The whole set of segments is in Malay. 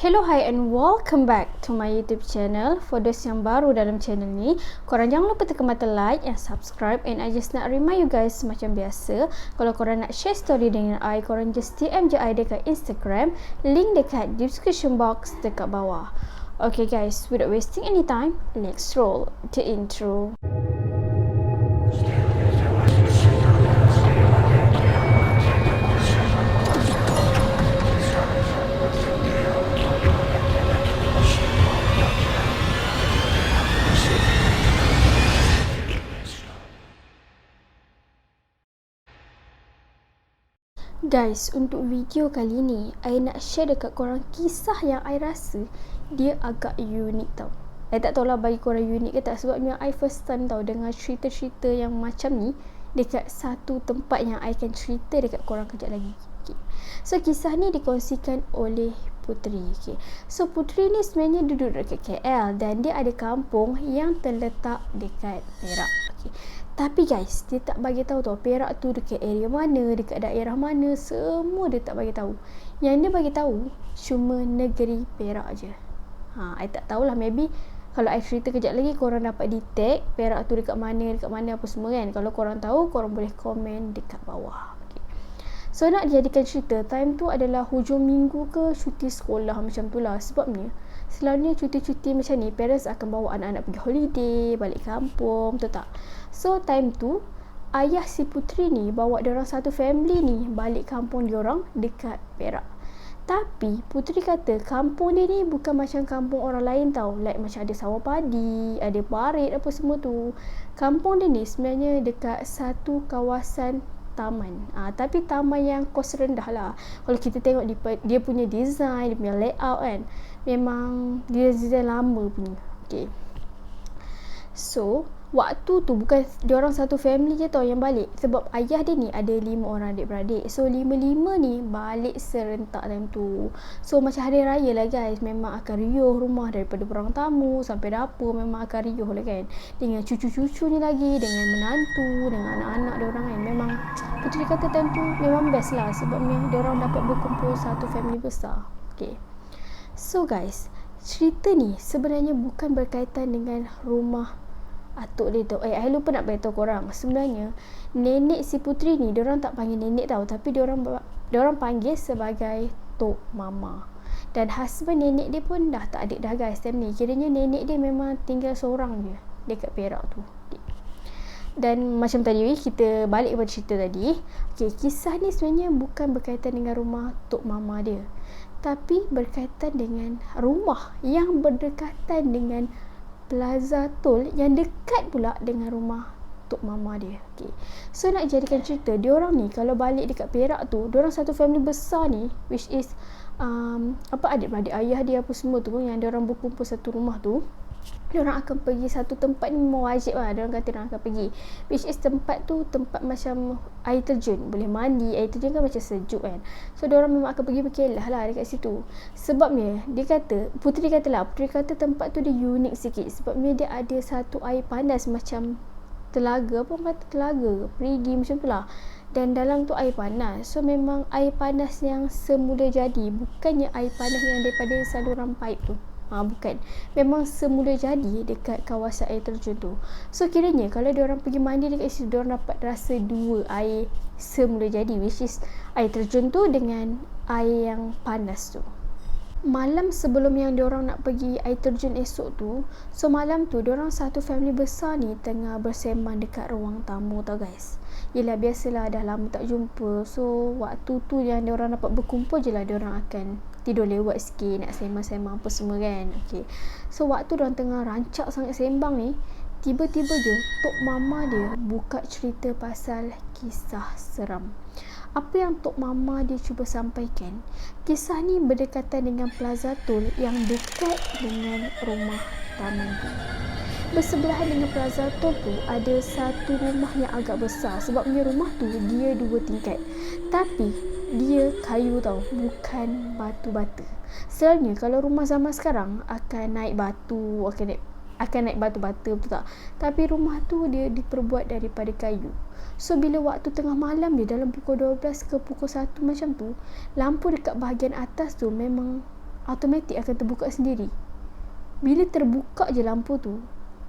Hello, hi and welcome back to my YouTube channel. For those yang baru dalam channel ni, korang jangan lupa tekan button like and subscribe. And I just nak remind you guys macam biasa, kalau korang nak share story dengan I, korang just DM je I dekat Instagram. Link dekat description box dekat bawah. Okay guys, without wasting any time, let's roll the intro. Guys, untuk video kali ni, I nak share dekat korang kisah yang I rasa dia agak unik tau. I tak tahulah bagi korang unik ke tak, sebabnya I first time tau dengar cerita-cerita yang macam ni dekat satu tempat yang I akan cerita dekat korang kejap lagi. Okay. So, kisah ni dikongsikan oleh Putri. Okay. So, Putri ni sebenarnya duduk dekat KL dan dia ada kampung yang terletak dekat Perak. Okay. Tapi guys, dia tak bagi tahu tau Perak tu dekat area mana, dekat daerah mana, semua dia tak bagi tahu. Yang dia bagi tahu cuma negeri Perak je. I tak tahulah, maybe kalau I cerita kejap lagi korang dapat detect Perak tu dekat mana apa semua kan. Kalau korang tahu, korang boleh komen dekat bawah. Okay. So nak dijadikan cerita, time tu adalah hujung minggu ke cuti sekolah macam tu lah. Sebabnya selalunya cuti-cuti macam ni, parents akan bawa anak-anak pergi holiday, balik kampung, betul tak? So time tu ayah si Putri ni bawa diorang satu family ni balik kampung diorang dekat Perak. Tapi Putri kata kampung dia ni bukan macam kampung orang lain tau. Like macam ada sawah padi, ada parit apa semua tu. Kampung dia ni sebenarnya dekat satu kawasan taman. Tapi taman yang kos rendah lah. Kalau kita tengok dia punya design, dia punya layout kan, memang dia design lama punya. Okay. So waktu tu bukan diorang satu family je tau yang balik, sebab ayah dia ni ada 5 orang adik-beradik. So 5 ni balik serentak time tu. So macam hari raya lah guys, memang akan riuh rumah, daripada perang tamu sampai dapur memang akan riuh lah kan. Dengan cucu-cucunya lagi, dengan menantu, dengan anak-anak diorang kan. Memang Putri kata time tu memang best lah, sebabnya diorang dapat berkumpul satu family besar. Okay. So guys, cerita ni sebenarnya bukan berkaitan dengan rumah atuk dia tu. I lupa nak beritahu korang. Sebenarnya nenek si Putri ni, diorang tak panggil nenek tau, tapi diorang panggil sebagai Tok Mama. Dan husband nenek dia pun dah tak ada dah guys time ni. Kiranya nenek dia memang tinggal seorang je dekat Perak tu. Dan macam tadi kita balik kepada cerita tadi. Okay, kisah ni sebenarnya bukan berkaitan dengan rumah Tok Mama dia, tapi berkaitan dengan rumah yang berdekatan dengan Plaza Tol yang dekat pula dengan rumah Tok Mama dia. Okay. So nak jadikan cerita, diorang ni kalau balik dekat Perak tu, diorang satu family besar ni, which is adik-beradik ayah dia apa semua tu, yang diorang berkumpul satu rumah tu. Diorang akan pergi satu tempat ni, memang wajib lah diorang kata diorang akan pergi, which is tempat tu tempat macam air terjun, boleh mandi. Air terjun kan macam sejuk kan. So diorang memang akan pergi berkelah lah dekat situ. Sebabnya dia kata, Putri kata tempat tu dia unik sikit, sebabnya dia ada satu air panas macam telaga, apa orang kata telaga, perigi macam tu lah. Dan dalam tu air panas. So memang air panas yang semula jadi, bukannya air panas yang daripada saluran paip tu. Bukan. Memang semula jadi dekat kawasan air terjun tu. So kiranya kalau diorang pergi mandi dekat situ, diorang dapat rasa dua air semula jadi, which is air terjun tu dengan air yang panas tu. Malam sebelum yang diorang nak pergi air terjun esok tu, so malam tu diorang satu family besar ni tengah bersembang dekat ruang tamu tau guys. Yelah, biasalah dah lama tak jumpa. So waktu tu yang diorang dapat berkumpul je lah, diorang akan tidur lewat sikit, nak sembang-sembang apa semua kan. Okay. So waktu diorang tengah rancak sangat sembang ni, tiba-tiba je Tok Mama dia buka cerita pasal kisah seram. Apa yang Tok Mama dia cuba sampaikan, kisah ni berdekatan dengan Plaza Tol yang dekat dengan rumah taman tu. Bersebelahan dengan Plaza Tol tu ada satu rumah yang agak besar, sebabnya rumah tu dia 2 tingkat, tapi dia kayu tau, bukan batu bata. Selalunya kalau rumah zaman sekarang akan naik batu, akan naik batu bata, betul tak? Tapi rumah tu dia diperbuat daripada kayu. So bila waktu tengah malam dia, dalam pukul 12 ke pukul 1 macam tu, lampu dekat bahagian atas tu memang automatik akan terbuka sendiri. Bila terbuka je lampu tu,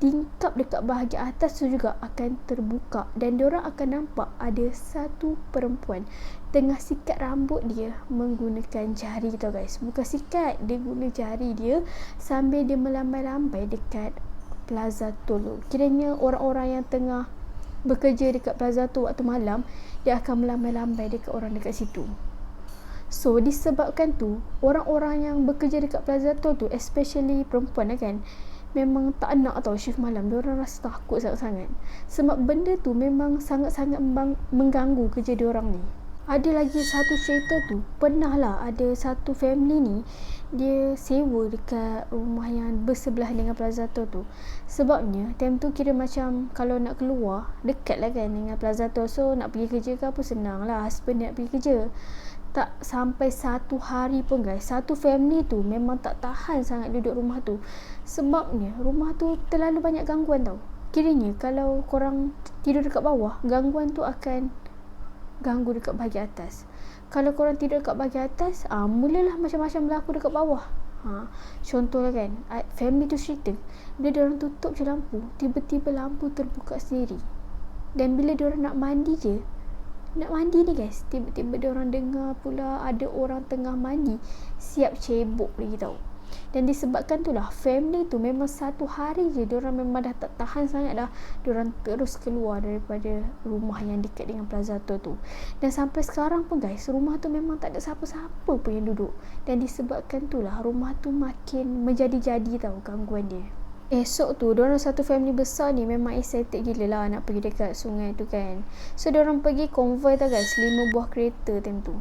tingkap dekat bahagian atas tu juga akan terbuka dan diorang akan nampak ada satu perempuan tengah sikat rambut dia menggunakan jari tau guys. Bukan sikat, dia guna jari dia sambil dia melambai-lambai dekat Plaza Tol. Kiranya orang-orang yang tengah bekerja dekat Plaza tu waktu malam, dia akan melambai-lambai dekat orang dekat situ. So disebabkan tu, orang-orang yang bekerja dekat Plaza Tol tu, especially perempuan kan, memang tak nak tau shift malam. Diorang rasa takut sangat-sangat sebab benda tu memang sangat-sangat mengganggu kerja diorang ni. Ada lagi satu cerita tu, pernah lah ada satu family ni, dia sewa dekat rumah yang bersebelah dengan Plaza Tol tu. Sebabnya time tu kira macam kalau nak keluar, dekat lah kan dengan Plaza Tol, so nak pergi kerja ke apa senang lah, husband dia nak pergi kerja. Tak sampai satu hari pun guys, satu family tu memang tak tahan sangat duduk rumah tu. Sebabnya rumah tu terlalu banyak gangguan tau. Kiranya kalau korang tidur dekat bawah, gangguan tu akan ganggu dekat bahagian atas. Kalau korang tidur dekat bahagian atas, mulalah macam-macam berlaku dekat bawah. Contohlah kan, family tu cerita, bila diorang tutup je lampu, tiba-tiba lampu terbuka sendiri. Dan bila diorang nak mandi ni guys, tiba-tiba diorang dengar pula ada orang tengah mandi siap cebok lagi tau. Dan disebabkan tu lah, family tu memang satu hari je diorang memang dah tak tahan sangat dah, diorang terus keluar daripada rumah yang dekat dengan Plaza Tol tu. Dan sampai sekarang pun guys, rumah tu memang tak ada siapa-siapa pun yang duduk. Dan disebabkan tu lah, rumah tu makin menjadi-jadi tau gangguan dia. Esok tu, diorang satu family besar ni memang excited gila lah nak pergi dekat sungai tu kan. So diorang pergi konvoi tau guys, 5 buah kereta time tu.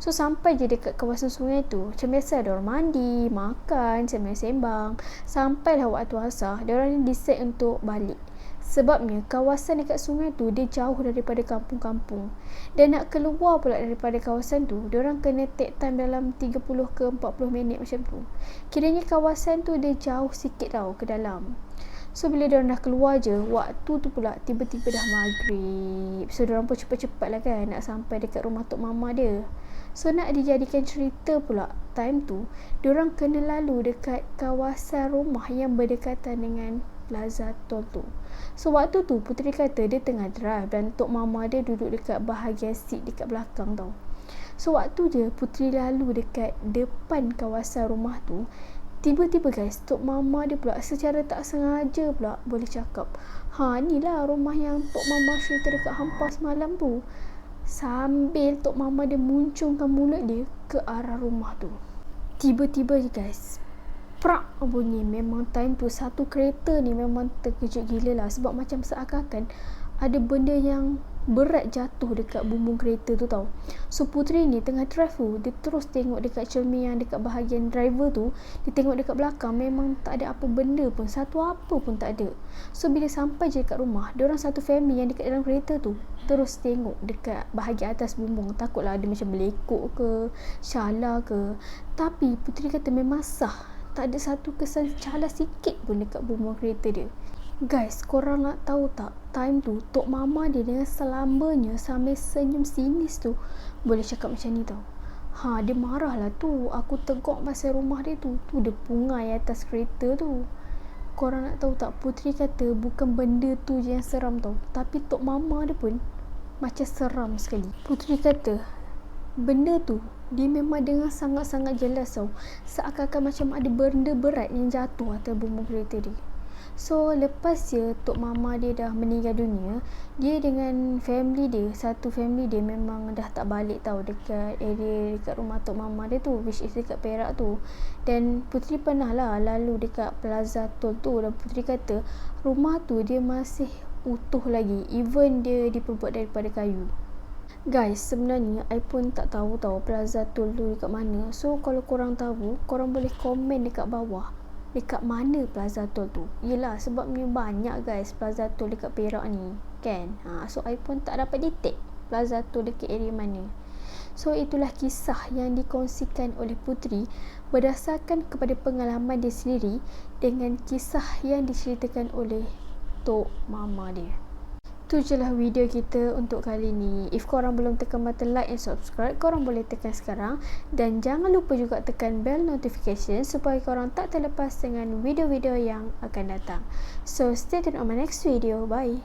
So sampai je dekat kawasan sungai tu, macam biasa diorang mandi, makan, sembang-sembang. Sampailah waktu asar, diorang ni decide untuk balik. Sebabnya kawasan dekat sungai tu dia jauh daripada kampung-kampung. Dan nak keluar pula daripada kawasan tu, diorang kena take time dalam 30 ke 40 minit macam tu. Kiranya kawasan tu dia jauh sikit tau ke dalam. So bila diorang dah keluar je, waktu tu pula tiba-tiba dah maghrib. So diorang pun cepat-cepat lah kan nak sampai dekat rumah tok mama dia. So nak dijadikan cerita pula, time tu diorang kena lalu dekat kawasan rumah yang berdekatan dengan Plaza Tol tu. So waktu tu Puteri kata dia tengah drive dan tok mama dia duduk dekat bahagian seat dekat belakang tau. So waktu je Puteri lalu dekat depan kawasan rumah tu, tiba-tiba guys, tok mama dia pula secara tak sengaja pula boleh cakap, ni lah rumah yang tok mama cerita dekat hampa semalam tu. Sambil tok mama dia muncungkan mulut dia ke arah rumah tu. Tiba-tiba je guys, prak bunyi. Memang time tu satu kereta ni memang terkejut gila lah, sebab macam seakan-akan ada benda yang berat jatuh dekat bumbung kereta tu tau. So Puteri ni tengah drive tu, dia terus tengok dekat cermin yang dekat bahagian driver tu, dia tengok dekat belakang, memang tak ada apa benda pun, satu apa pun tak ada. So bila sampai je dekat rumah, diorang satu family yang dekat dalam kereta tu terus tengok dekat bahagian atas bumbung, takutlah ada macam melekuk ke, calar ke. Tapi Puteri kata memang sah, tak ada satu kesan calar sikit pun dekat bumbung kereta dia. Guys, korang nak tahu tak, time tu tok mama dia dengan selambanya sambil senyum sinis tu boleh cakap macam ni tau. Dia marah lah tu, aku tegok pasal rumah dia tu dia pungai atas kereta tu. Korang nak tahu tak, Puteri kata bukan benda tu je yang seram tau, tapi tok mama dia pun macam seram sekali. Puteri kata benda tu dia memang dengan sangat-sangat jelas tau, seakan-akan macam ada benda berat yang jatuh atas bumbung kereta dia. So lepas je tok mama dia dah meninggal dunia, dia dengan family dia, satu family dia memang dah tak balik tau dekat area dekat rumah tok mama dia tu, which is dekat Perak tu. Dan Puteri pernah lah lalu dekat Plaza Tol tu, dan Puteri kata rumah tu dia masih utuh lagi, even dia diperbuat daripada kayu. Guys, sebenarnya I pun tak tahu tau Plaza Tol tu dekat mana. So kalau korang tahu, korang boleh komen dekat bawah dekat mana Plaza Tol tu. Yelah, sebabnya banyak guys Plaza Tol dekat Perak ni kan. So I pun tak dapat detect Plaza Tol dekat area mana. So itulah kisah yang dikongsikan oleh Puteri berdasarkan kepada pengalaman dia sendiri dengan kisah yang diceritakan oleh tok mama dia. tu je lah video kita untuk kali ni. If korang belum tekan button like and subscribe, korang boleh tekan sekarang. Dan jangan lupa juga tekan bell notification supaya korang tak terlepas dengan video-video yang akan datang. So stay tuned on my next video. Bye.